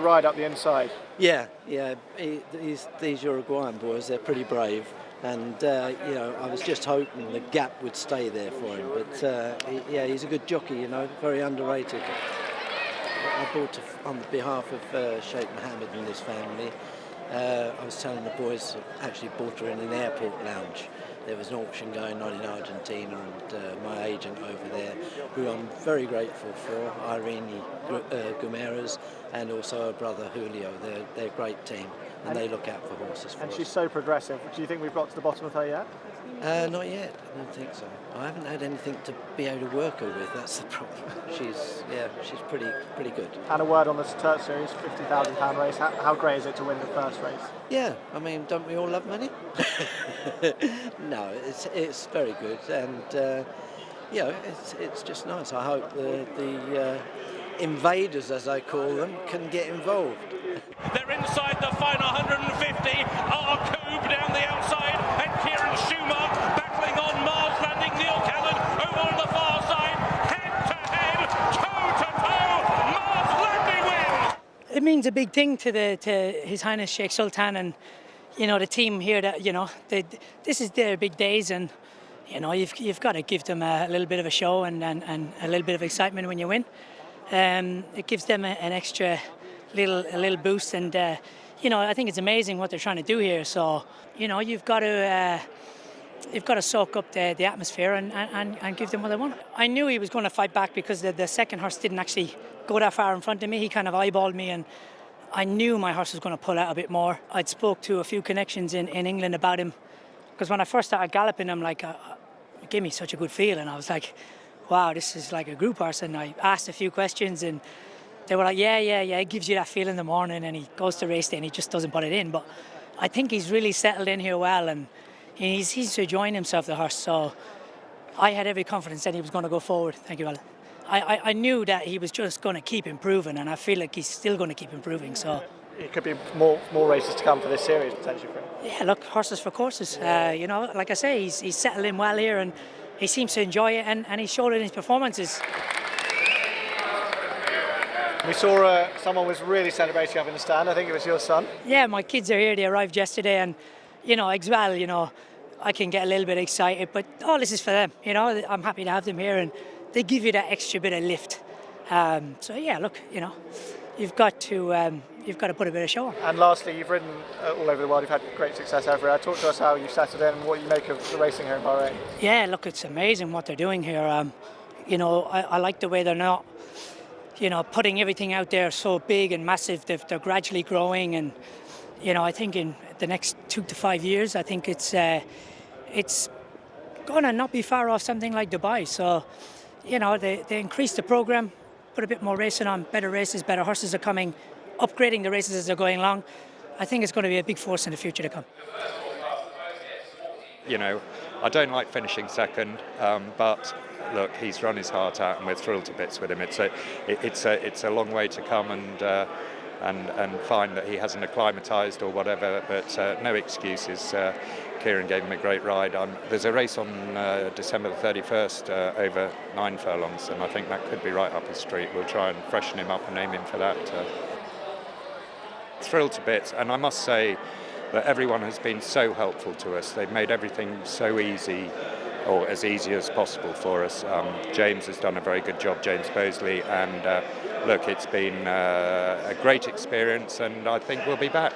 ride up the inside. Yeah. These Uruguayan boys, they're pretty brave. And, I was just hoping the gap would stay there for him. But, he's a good jockey, very underrated. I bought on behalf of Sheikh Mohammed and his family. I was telling the boys, actually bought her in an airport lounge. There was an auction going on in Argentina, and my agent over there, who I'm very grateful for, Irene Gumeras, and also her brother Julio. They're a great team, and they look out for horses for us. And she's so progressive. Do you think we've got to the bottom of her yet? Not yet. I don't think so. I haven't had anything to be able to work her with. That's the problem. She's pretty good. And a word on this Turf Series, £50,000 race. How great is it to win the first race? Yeah, I mean, don't we all love money? No, it's very good, and it's just nice. I hope the invaders, as I call them, can get involved. They're inside the final 150. Coob down the outside, and Kieran Schumacher battling on Mars Landing. Neil Callan over on the far side, head to head, toe to toe. Mars Landing wins. It means a big thing to His Highness Sheikh Sultan and the team here. That this is their big days, and you've got to give them a little bit of a show and a little bit of excitement when you win. It gives them an extra little boost, and I think it's amazing what they're trying to do here. So you've got to soak up the atmosphere and give them what they want. I knew he was going to fight back because the second horse didn't actually go that far in front of me. He kind of eyeballed me, and I knew my horse was going to pull out a bit more. I'd spoke to a few connections in England about him, because when I first started galloping him, it gave me such a good feel, and I was like, wow, this is like a group horse. And I asked a few questions, and they were like, yeah, it gives you that feel in the morning, and he goes to race day and he just doesn't put it in. But I think he's really settled in here well, and he's enjoying himself, the horse. So I had every confidence that he was going to go forward. Thank you, Alan. I knew that he was just going to keep improving, and I feel like he's still going to keep improving. So It could be more races to come for this series, potentially, for him. Yeah, look, horses for courses. Like I say, he's settled in well here, and he seems to enjoy it, and he showed it in his performances. We saw someone was really celebrating up in the stand. I think it was your son. Yeah, my kids are here. They arrived yesterday, and as well, I can get a little bit excited, but all this is for them. I'm happy to have them here, and they give you that extra bit of lift. So yeah, look, you've got to put a bit of show on. And lastly, you've ridden all over the world. You've had great success everywhere. Talk to us how you settled in and what you make of the racing here in Bahrain. Yeah, look, it's amazing what they're doing here. I like the way they're not, putting everything out there so big and massive. They're gradually growing, and I think in the next 2 to 5 years, I think it's going to not be far off something like Dubai. So, they increased the program, put a bit more racing on, better races, better horses are coming, upgrading the races as they're going along. I think it's going to be a big force in the future to come. I don't like finishing second, but look, he's run his heart out, and we're thrilled to bits with him. It's a long way to come, and find that he hasn't acclimatised or whatever, but no excuses. Kieran gave him a great ride. There's a race on December the 31st over 9 furlongs, and I think that could be right up his street. We'll try and freshen him up and aim him for that. Thrilled to bits, and I must say that everyone has been so helpful to us. They've made everything so easy, or as easy as possible for us. James has done a very good job, James Bosley, and look, it's been a great experience, and I think we'll be back.